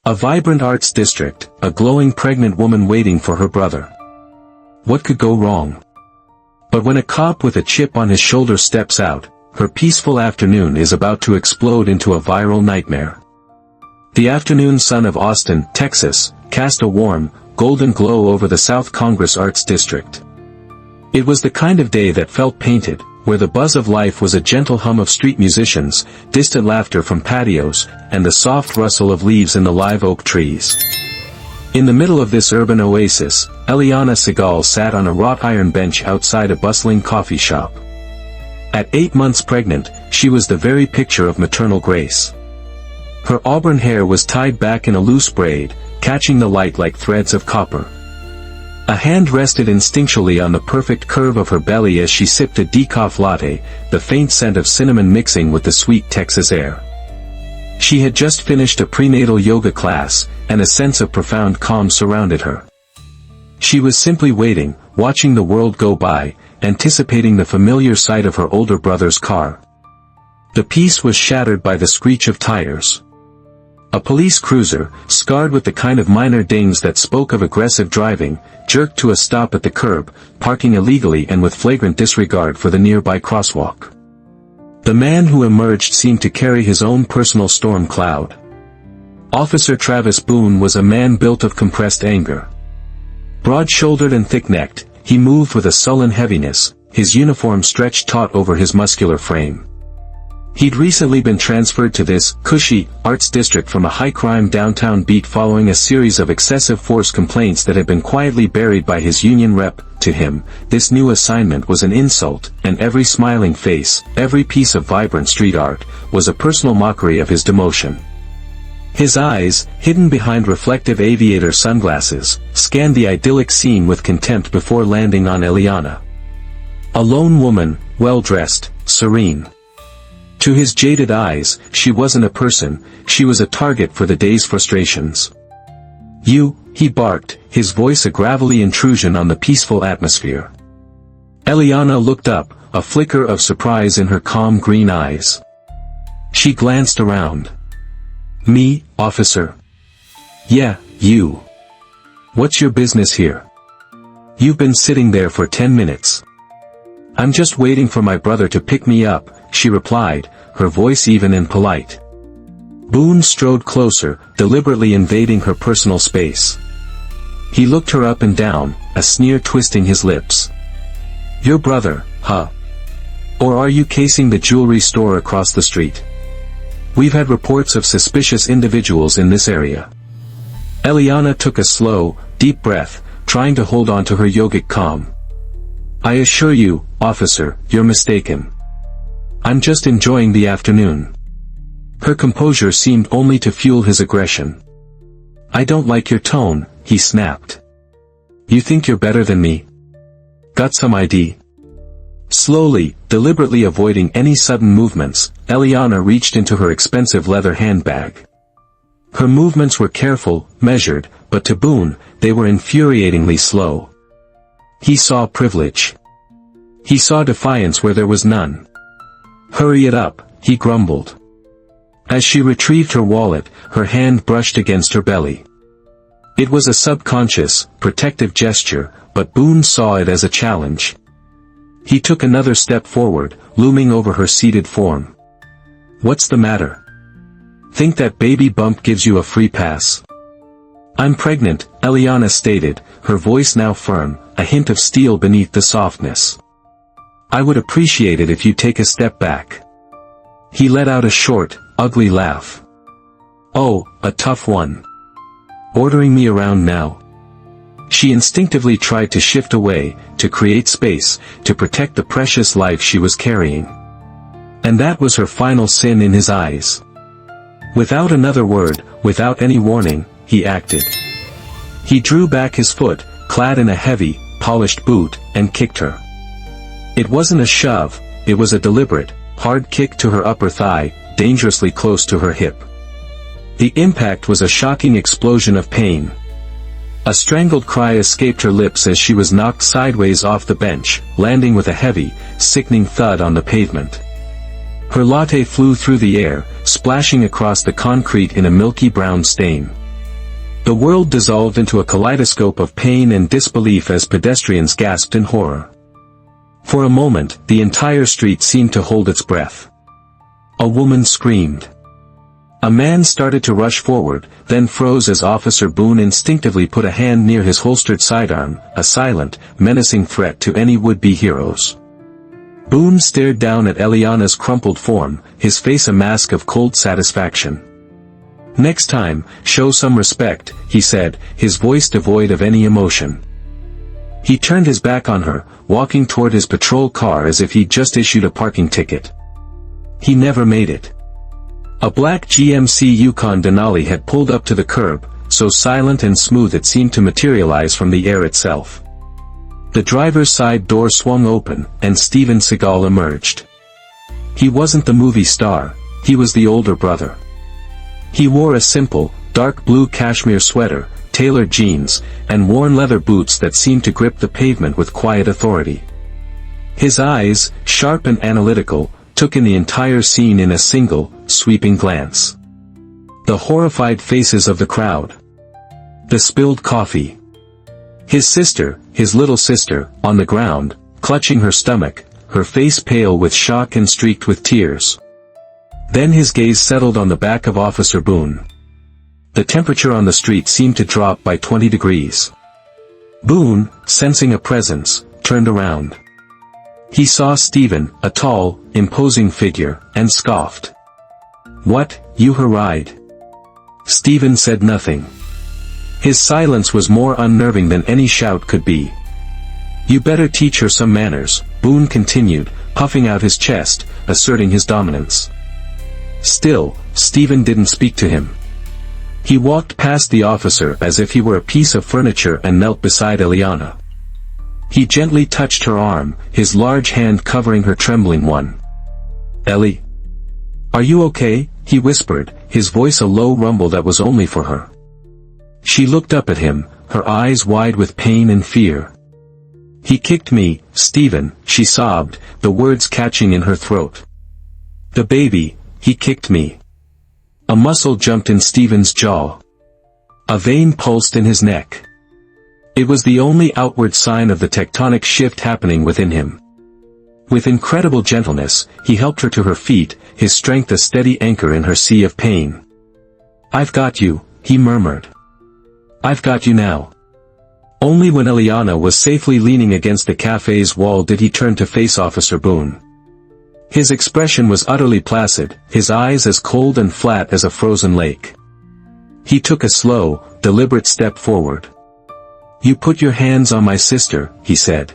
A vibrant arts district, a glowing pregnant woman waiting for her brother. What could go wrong? But when a cop with a chip on his shoulder steps out, her peaceful afternoon is about to explode into a viral nightmare. The afternoon sun of Austin, Texas, cast a warm, golden glow over the South Congress Arts District. It was the kind of day that felt painted, where the buzz of life was a gentle hum of street musicians, distant laughter from patios, and the soft rustle of leaves in the live oak trees. In the middle of this urban oasis, Eliana Seagal sat on a wrought iron bench outside a bustling coffee shop. At 8 months pregnant, she was the very picture of maternal grace. Her auburn hair was tied back in a loose braid, catching the light like threads of copper. A hand rested instinctually on the perfect curve of her belly as she sipped a decaf latte, the faint scent of cinnamon mixing with the sweet Texas air. She had just finished a prenatal yoga class, and a sense of profound calm surrounded her. She was simply waiting, watching the world go by, anticipating the familiar sight of her older brother's car. The peace was shattered by the screech of tires. A police cruiser, scarred with the kind of minor dings that spoke of aggressive driving, jerked to a stop at the curb, parking illegally and with flagrant disregard for the nearby crosswalk. The man who emerged seemed to carry his own personal storm cloud. Officer Travis Boone was a man built of compressed anger. Broad-shouldered and thick-necked, he moved with a sullen heaviness, his uniform stretched taut over his muscular frame. He'd recently been transferred to this cushy arts district from a high-crime downtown beat following a series of excessive force complaints that had been quietly buried by his union rep. To him, this new assignment was an insult, and every smiling face, every piece of vibrant street art, was a personal mockery of his demotion. His eyes, hidden behind reflective aviator sunglasses, scanned the idyllic scene with contempt before landing on Eliana. A lone woman, well-dressed, serene. To his jaded eyes, she wasn't a person, she was a target for the day's frustrations. "You," he barked, his voice a gravelly intrusion on the peaceful atmosphere. Eliana looked up, a flicker of surprise in her calm green eyes. She glanced around. "Me, officer?" "Yeah, you. What's your business here? You've been sitting there for 10 minutes. "I'm just waiting for my brother to pick me up," she replied, her voice even and polite. Boone strode closer, deliberately invading her personal space. He looked her up and down, a sneer twisting his lips. "Your brother, huh? Or are you casing the jewelry store across the street? We've had reports of suspicious individuals in this area." Eliana took a slow, deep breath, trying to hold on to her yogic calm. "I assure you, officer, you're mistaken. I'm just enjoying the afternoon." Her composure seemed only to fuel his aggression. "I don't like your tone," he snapped. "You think you're better than me? Got some ID?" Slowly, deliberately avoiding any sudden movements, Eliana reached into her expensive leather handbag. Her movements were careful, measured, but to Boone, they were infuriatingly slow. He saw privilege. He saw defiance where there was none. "Hurry it up," he grumbled. As she retrieved her wallet, her hand brushed against her belly. It was a subconscious, protective gesture, but Boone saw it as a challenge. He took another step forward, looming over her seated form. "What's the matter? Think that baby bump gives you a free pass?" "I'm pregnant," Eliana stated, her voice now firm, a hint of steel beneath the softness. "I would appreciate it if you take a step back." He let out a short, ugly laugh. "Oh, a tough one. Ordering me around now?" She instinctively tried to shift away, to create space, to protect the precious life she was carrying. And that was her final sin in his eyes. Without another word, without any warning, he acted. He drew back his foot, clad in a heavy, polished boot, and kicked her. It wasn't a shove, it was a deliberate, hard kick to her upper thigh, dangerously close to her hip. The impact was a shocking explosion of pain. A strangled cry escaped her lips as she was knocked sideways off the bench, landing with a heavy, sickening thud on the pavement. Her latte flew through the air, splashing across the concrete in a milky brown stain. The world dissolved into a kaleidoscope of pain and disbelief as pedestrians gasped in horror. For a moment, the entire street seemed to hold its breath. A woman screamed. A man started to rush forward, then froze as Officer Boone instinctively put a hand near his holstered sidearm, a silent, menacing threat to any would-be heroes. Boone stared down at Eliana's crumpled form, his face a mask of cold satisfaction. "Next time, show some respect," he said, his voice devoid of any emotion. He turned his back on her, walking toward his patrol car as if he'd just issued a parking ticket. He never made it. A black GMC Yukon Denali had pulled up to the curb, so silent and smooth it seemed to materialize from the air itself. The driver's side door swung open, and Steven Seagal emerged. He wasn't the movie star, he was the older brother. He wore a simple, dark blue cashmere sweater, tailored jeans, and worn leather boots that seemed to grip the pavement with quiet authority. His eyes, sharp and analytical, took in the entire scene in a single, sweeping glance. The horrified faces of the crowd. The spilled coffee. His sister, his little sister, on the ground, clutching her stomach, her face pale with shock and streaked with tears. Then his gaze settled on the back of Officer Boone. The temperature on the street seemed to drop by 20 degrees. Boone, sensing a presence, turned around. He saw Steven, a tall, imposing figure, and scoffed. "What, you ride?" Steven said nothing. His silence was more unnerving than any shout could be. "You better teach her some manners," Boone continued, puffing out his chest, asserting his dominance. Still, Steven didn't speak to him. He walked past the officer as if he were a piece of furniture and knelt beside Eliana. He gently touched her arm, his large hand covering her trembling one. "Ellie? Are you okay?" he whispered, his voice a low rumble that was only for her. She looked up at him, her eyes wide with pain and fear. "He kicked me, Steven," she sobbed, the words catching in her throat. "The baby, he kicked me." A muscle jumped in Steven's jaw. A vein pulsed in his neck. It was the only outward sign of the tectonic shift happening within him. With incredible gentleness, he helped her to her feet, his strength a steady anchor in her sea of pain. "I've got you," he murmured. "I've got you now." Only when Eliana was safely leaning against the cafe's wall did he turn to face Officer Boone. His expression was utterly placid, his eyes as cold and flat as a frozen lake. He took a slow, deliberate step forward. "You put your hands on my sister," he said.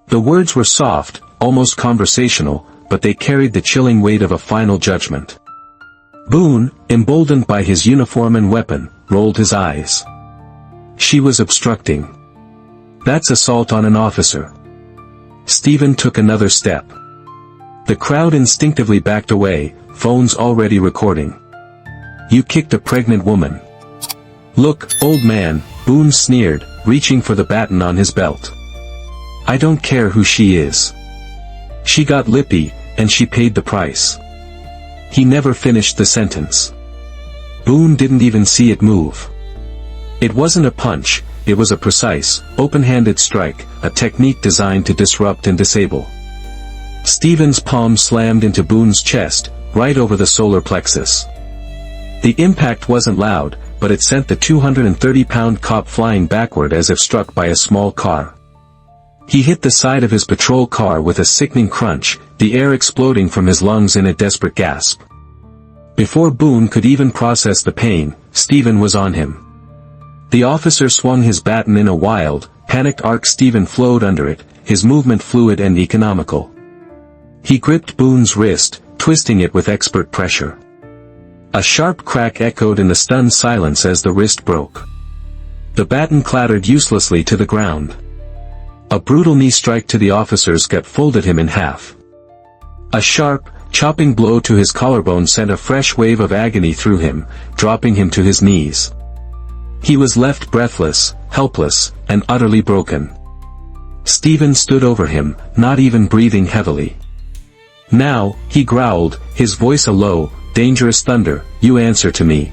The words were soft, almost conversational, but they carried the chilling weight of a final judgment. Boone, emboldened by his uniform and weapon, rolled his eyes. She was obstructing. That's assault on an officer. Steven took another step. The crowd instinctively backed away, phones already recording. "You kicked a pregnant woman." "Look, old man," Boone sneered, reaching for the baton on his belt. "I don't care who she is. She got lippy, and she paid the price." He never finished the sentence. Boone didn't even see it move. It wasn't a punch, it was a precise, open-handed strike, a technique designed to disrupt and disable. Steven's palm slammed into Boone's chest, right over the solar plexus. The impact wasn't loud, but it sent the 230-pound cop flying backward as if struck by a small car. He hit the side of his patrol car with a sickening crunch, the air exploding from his lungs in a desperate gasp. Before Boone could even process the pain, Steven was on him. The officer swung his baton in a wild, panicked arc. Steven flowed under it, his movement fluid and economical. He gripped Boone's wrist, twisting it with expert pressure. A sharp crack echoed in the stunned silence as the wrist broke. The baton clattered uselessly to the ground. A brutal knee strike to the officer's gut folded him in half. A sharp, chopping blow to his collarbone sent a fresh wave of agony through him, dropping him to his knees. He was left breathless, helpless, and utterly broken. Steven stood over him, not even breathing heavily. "Now," he growled, his voice a low, dangerous thunder, "you answer to me."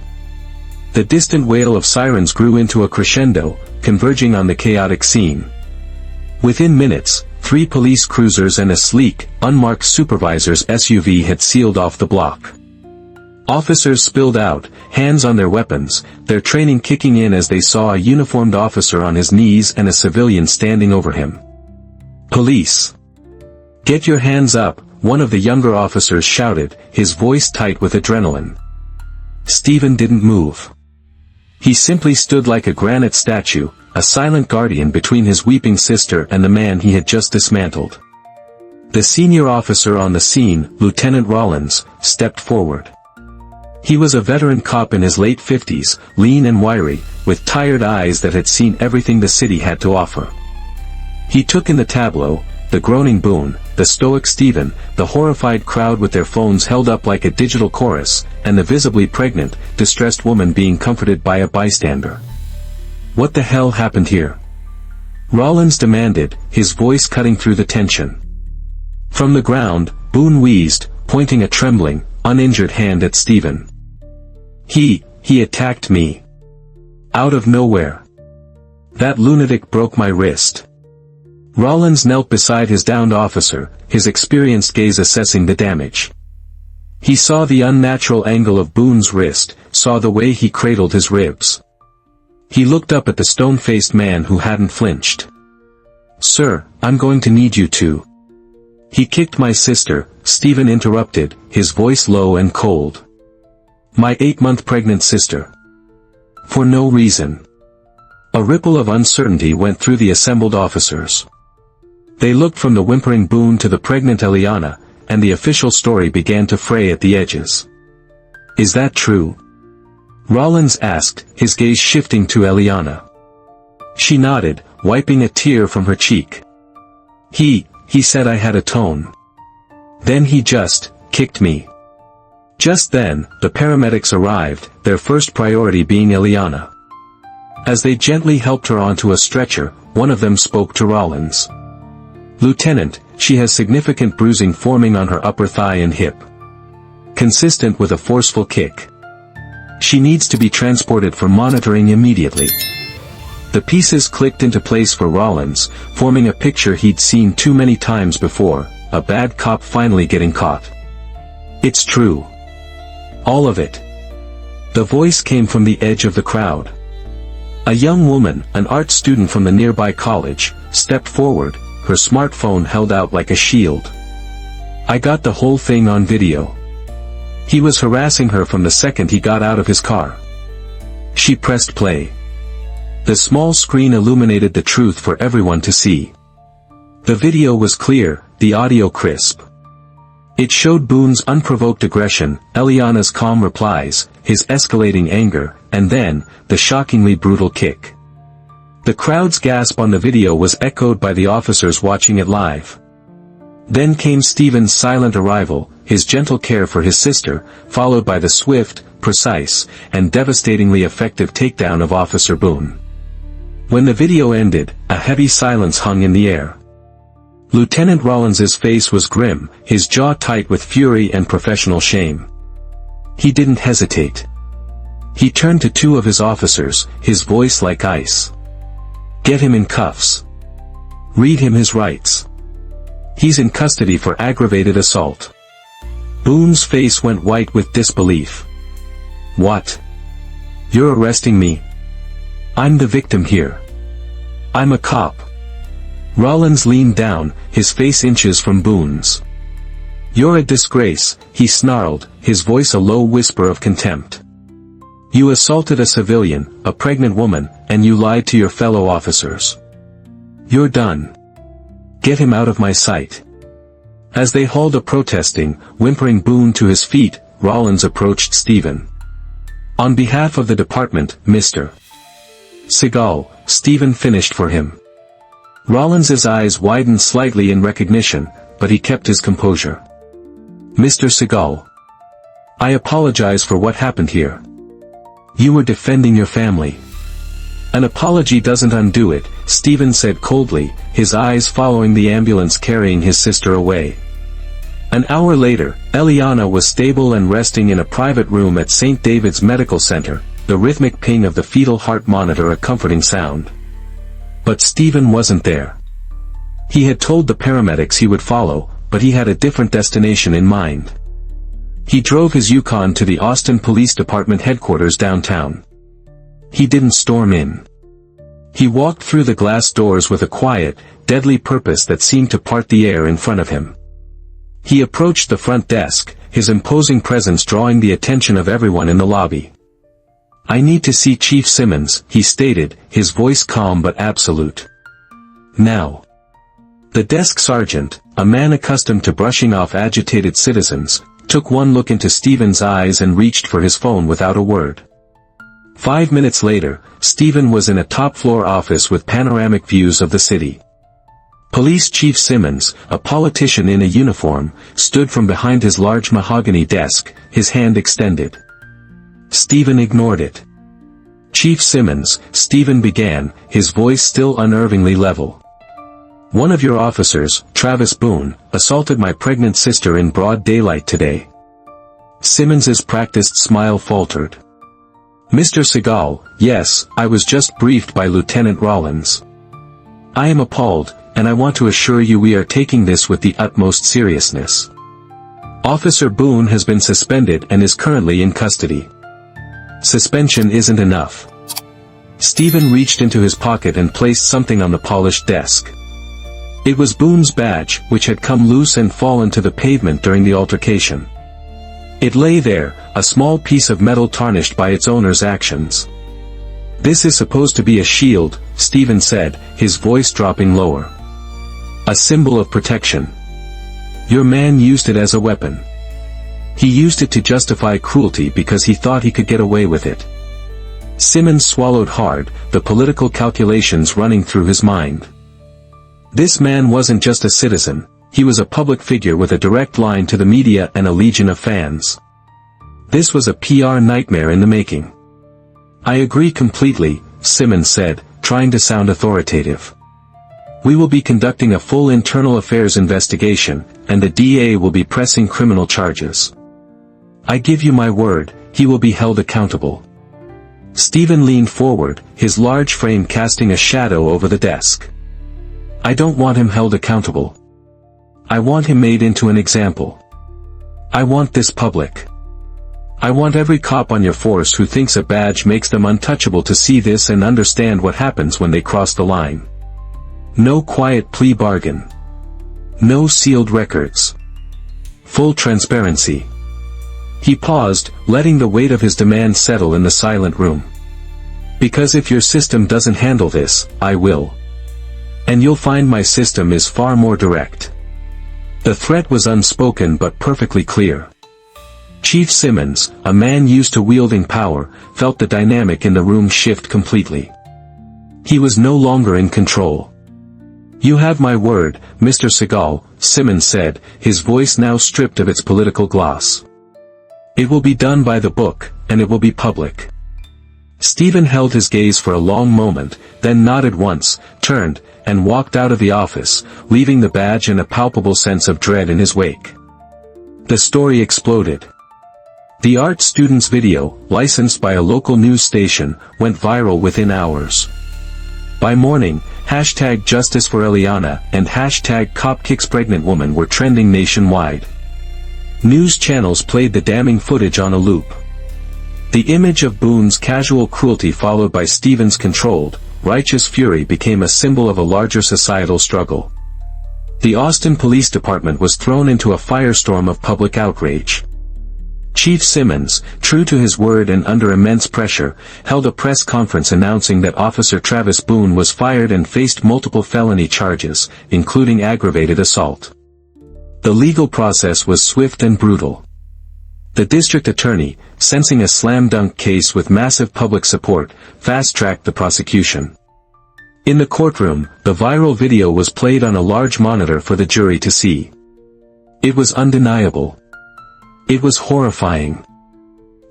The distant wail of sirens grew into a crescendo, converging on the chaotic scene. Within minutes, 3 police cruisers and a sleek, unmarked supervisor's SUV had sealed off the block. Officers spilled out, hands on their weapons, their training kicking in as they saw a uniformed officer on his knees and a civilian standing over him. "Police! Get your hands up," one of the younger officers shouted, his voice tight with adrenaline. Steven didn't move. He simply stood like a granite statue, a silent guardian between his weeping sister and the man he had just dismantled. The senior officer on the scene, Lieutenant Rollins, stepped forward. He was a veteran cop in his late 50s, lean and wiry, with tired eyes that had seen everything the city had to offer. He took in the tableau, the groaning Boone, the stoic Steven, the horrified crowd with their phones held up like a digital chorus, and the visibly pregnant, distressed woman being comforted by a bystander. What the hell happened here? Rollins demanded, his voice cutting through the tension. From the ground, Boone wheezed, pointing a trembling, uninjured hand at Steven. He attacked me. Out of nowhere. That lunatic broke my wrist." Rollins knelt beside his downed officer, his experienced gaze assessing the damage. He saw the unnatural angle of Boone's wrist, saw the way he cradled his ribs. He looked up at the stone-faced man who hadn't flinched. "Sir, I'm going to need you to." "He kicked my sister," Steven interrupted, his voice low and cold. "My 8-month pregnant sister." For no reason. A ripple of uncertainty went through the assembled officers. They looked from the whimpering Boone to the pregnant Eliana, and the official story began to fray at the edges. "Is that true?" Rollins asked, his gaze shifting to Eliana. She nodded, wiping a tear from her cheek. He said I had a tone. Then he just kicked me." Just then, the paramedics arrived, their first priority being Eliana. As they gently helped her onto a stretcher, one of them spoke to Rollins. "Lieutenant, she has significant bruising forming on her upper thigh and hip. Consistent with a forceful kick. She needs to be transported for monitoring immediately." The pieces clicked into place for Rollins, forming a picture he'd seen too many times before, a bad cop finally getting caught. "It's true. All of it." The voice came from the edge of the crowd. A young woman, an art student from the nearby college, stepped forward, her smartphone held out like a shield. "I got the whole thing on video. He was harassing her from the second he got out of his car." She pressed play. The small screen illuminated the truth for everyone to see. The video was clear, the audio crisp. It showed Boone's unprovoked aggression, Eliana's calm replies, his escalating anger, and then, the shockingly brutal kick. The crowd's gasp on the video was echoed by the officers watching it live. Then came Steven's silent arrival, his gentle care for his sister, followed by the swift, precise, and devastatingly effective takedown of Officer Boone. When the video ended, a heavy silence hung in the air. Lieutenant Rollins's face was grim, his jaw tight with fury and professional shame. He didn't hesitate. He turned to 2 of his officers, his voice like ice. "Get him in cuffs. Read him his rights. He's in custody for aggravated assault." Boone's face went white with disbelief. "What? You're arresting me? I'm the victim here. I'm a cop." Rollins leaned down, his face inches from Boone's. "You're a disgrace," he snarled, his voice a low whisper of contempt. "You assaulted a civilian, a pregnant woman, and you lied to your fellow officers. You're done. Get him out of my sight." As they hauled a protesting, whimpering Boone to his feet, Rollins approached Steven. "On behalf of the department, Mr. Seagal," Steven finished for him. Rollins's eyes widened slightly in recognition, but he kept his composure. "Mr. Seagal. I apologize for what happened here. You were defending your family." "An apology doesn't undo it," Steven said coldly, his eyes following the ambulance carrying his sister away. An hour later, Eliana was stable and resting in a private room at St. David's Medical Center, the rhythmic ping of the fetal heart monitor a comforting sound. But Steven wasn't there. He had told the paramedics he would follow, but he had a different destination in mind. He drove his Yukon to the Austin Police Department headquarters downtown. He didn't storm in. He walked through the glass doors with a quiet, deadly purpose that seemed to part the air in front of him. He approached the front desk, his imposing presence drawing the attention of everyone in the lobby. "I need to see Chief Simmons," he stated, his voice calm but absolute. "Now." The desk sergeant, a man accustomed to brushing off agitated citizens, took one look into Steven's eyes and reached for his phone without a word. 5 minutes later, Steven was in a top-floor office with panoramic views of the city. Police Chief Simmons, a politician in a uniform, stood from behind his large mahogany desk, his hand extended. Steven ignored it. "Chief Simmons," Steven began, his voice still unnervingly level. "One of your officers, Travis Boone, assaulted my pregnant sister in broad daylight today." Simmons's practiced smile faltered. "Mr. Seagal, yes, I was just briefed by Lieutenant Rollins. I am appalled, and I want to assure you we are taking this with the utmost seriousness. Officer Boone has been suspended and is currently in custody." Suspension isn't enough. Steven reached into his pocket and placed something on the polished desk. It was Boone's badge, which had come loose and fallen to the pavement during the altercation. It lay there, a small piece of metal tarnished by its owner's actions. "This is supposed to be a shield," Steven said, his voice dropping lower. "A symbol of protection. Your man used it as a weapon. He used it to justify cruelty because he thought he could get away with it." Simmons swallowed hard, the political calculations running through his mind. This man wasn't just a citizen, he was a public figure with a direct line to the media and a legion of fans. This was a PR nightmare in the making. "I agree completely," Simmons said, trying to sound authoritative. "We will be conducting a full internal affairs investigation, and the DA will be pressing criminal charges. I give you my word, he will be held accountable." Steven leaned forward, his large frame casting a shadow over the desk. "I don't want him held accountable. I want him made into an example. I want this public. I want every cop on your force who thinks a badge makes them untouchable to see this and understand what happens when they cross the line. No quiet plea bargain. No sealed records. Full transparency." He paused, letting the weight of his demand settle in the silent room. "Because if your system doesn't handle this, I will. And you'll find my system is far more direct." The threat was unspoken but perfectly clear. Chief Simmons, a man used to wielding power, felt the dynamic in the room shift completely. He was no longer in control. "You have my word, Mr. Seagal," Simmons said, his voice now stripped of its political gloss. "It will be done by the book, and it will be public." Steven held his gaze for a long moment, then nodded once, turned, and walked out of the office, leaving the badge and a palpable sense of dread in his wake. The story exploded. The art student's video, licensed by a local news station, went viral within hours. By morning, #Justice for Eliana and #CopKicksPregnantWoman were trending nationwide. News channels played the damning footage on a loop. The image of Boone's casual cruelty followed by Steven's controlled, righteous fury became a symbol of a larger societal struggle. The Austin Police Department was thrown into a firestorm of public outrage. Chief Simmons, true to his word and under immense pressure, held a press conference announcing that Officer Travis Boone was fired and faced multiple felony charges, including aggravated assault. The legal process was swift and brutal. The district attorney, sensing a slam-dunk case with massive public support, fast-tracked the prosecution. In the courtroom, the viral video was played on a large monitor for the jury to see. It was undeniable. It was horrifying.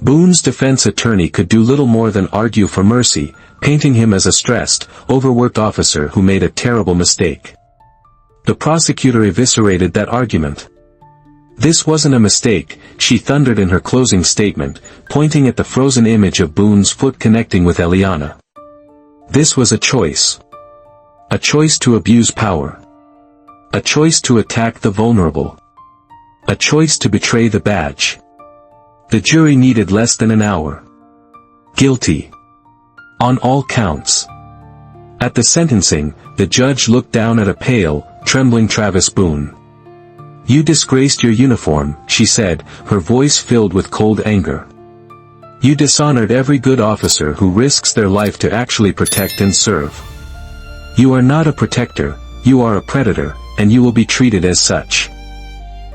Boone's defense attorney could do little more than argue for mercy, painting him as a stressed, overworked officer who made a terrible mistake. The prosecutor eviscerated that argument. This wasn't a mistake, she thundered in her closing statement, pointing at the frozen image of Boone's foot connecting with Eliana. This was a choice. A choice to abuse power. A choice to attack the vulnerable. A choice to betray the badge. The jury needed less than an hour. Guilty. On all counts. At the sentencing, the judge looked down at a pale, trembling Travis Boone. "You disgraced your uniform," she said, her voice filled with cold anger. "You dishonored every good officer who risks their life to actually protect and serve. You are not a protector, you are a predator, and you will be treated as such."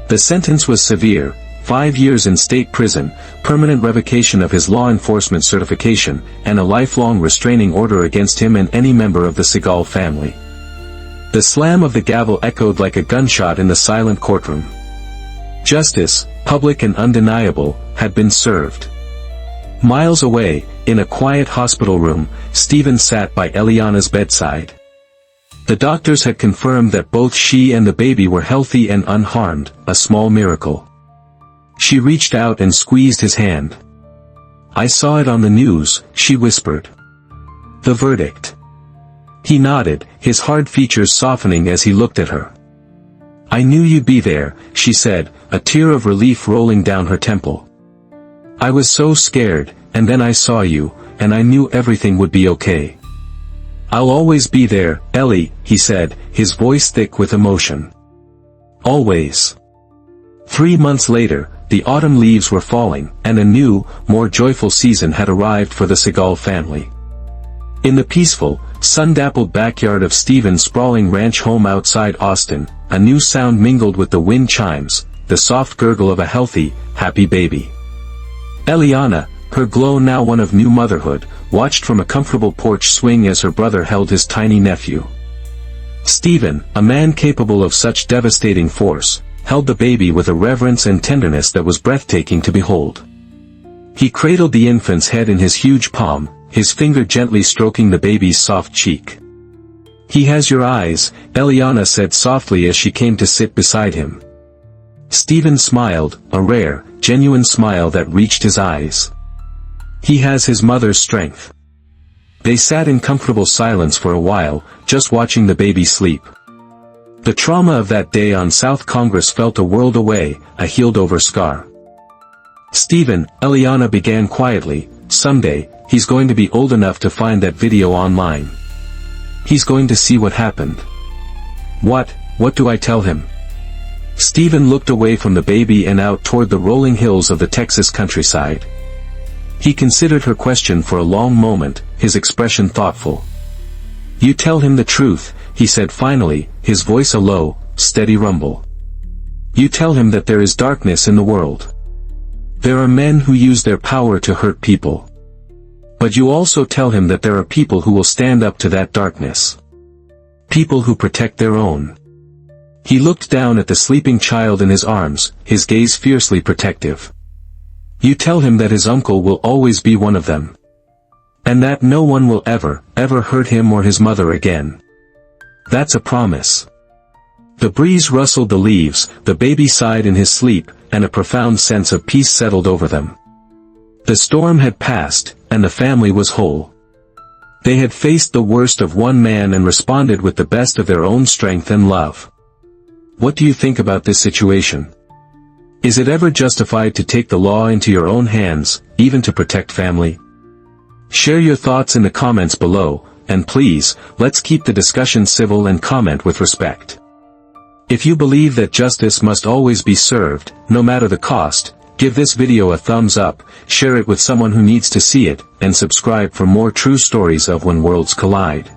The sentence was severe: 5 years in state prison, permanent revocation of his law enforcement certification, and a lifelong restraining order against him and any member of the Seagal family. The slam of the gavel echoed like a gunshot in the silent courtroom. Justice, public and undeniable, had been served. Miles away, in a quiet hospital room, Steven sat by Eliana's bedside. The doctors had confirmed that both she and the baby were healthy and unharmed, a small miracle. She reached out and squeezed his hand. "I saw it on the news," she whispered. "The verdict." He nodded, his hard features softening as he looked at her. "I knew you'd be there," she said, a tear of relief rolling down her temple. "I was so scared, and then I saw you, and I knew everything would be okay." "I'll always be there, Ellie," he said, his voice thick with emotion. "Always." 3 months later, the autumn leaves were falling, and a new, more joyful season had arrived for the Seagal family. In the peaceful, sun-dappled backyard of Steven's sprawling ranch home outside Austin, a new sound mingled with the wind chimes, the soft gurgle of a healthy, happy baby. Eliana, her glow now one of new motherhood, watched from a comfortable porch swing as her brother held his tiny nephew. Steven, a man capable of such devastating force, held the baby with a reverence and tenderness that was breathtaking to behold. He cradled the infant's head in his huge palm, his finger gently stroking the baby's soft cheek. "He has your eyes," Eliana said softly as she came to sit beside him. Steven smiled, a rare, genuine smile that reached his eyes. "He has his mother's strength." They sat in comfortable silence for a while, just watching the baby sleep. The trauma of that day on South Congress felt a world away, a healed-over scar. "Steven," Eliana began quietly, "someday, he's going to be old enough to find that video online. He's going to see what happened." What do I tell him?" Steven looked away from the baby and out toward the rolling hills of the Texas countryside. He considered her question for a long moment, his expression thoughtful. "You tell him the truth," he said finally, his voice a low, steady rumble. "You tell him that there is darkness in the world. There are men who use their power to hurt people. But you also tell him that there are people who will stand up to that darkness. People who protect their own." He looked down at the sleeping child in his arms, his gaze fiercely protective. "You tell him that his uncle will always be one of them. And that no one will ever hurt him or his mother again. That's a promise." The breeze rustled the leaves, the baby sighed in his sleep, and a profound sense of peace settled over them. The storm had passed, and the family was whole. They had faced the worst of one man and responded with the best of their own strength and love. What do you think about this situation? Is it ever justified to take the law into your own hands, even to protect family? Share your thoughts in the comments below, and please, let's keep the discussion civil and comment with respect. If you believe that justice must always be served, no matter the cost, give this video a thumbs up, share it with someone who needs to see it, and subscribe for more true stories of When Worlds Collide.